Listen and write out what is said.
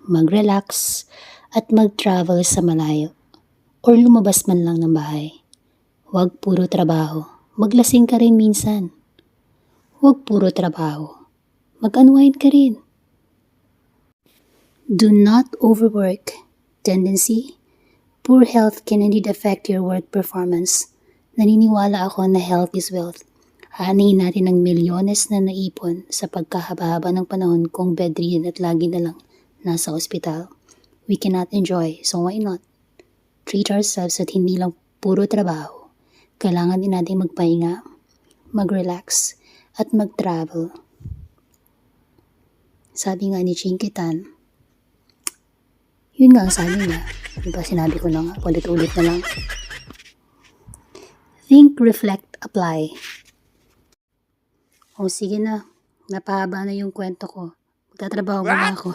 mag-relax, at mag-travel sa malayo. Or lumabas man lang ng bahay. Huwag puro trabaho. Maglasing ka rin minsan. Huwag puro trabaho. Mag-unwind ka rin. Do not overwork. Tendency: poor health can indeed affect your work performance. Naniniwala ako na health is wealth. Hahanin natin ng milyones na naipon sa pagkahaba-haba ng panahon kung bedridden at lagi na lang nasa ospital. We cannot enjoy, so why not? Treat ourselves at hindi lang puro trabaho. Kailangan din natin magpahinga, mag-relax, at mag-travel. Sabi nga ni Chinkitan, yun nga ang sabi niya. Diba sinabi ko na nga, ulit-ulit na lang. Think, reflect, apply. O sige na, napahaba na yung kwento ko. Magtatrabaho muna ako.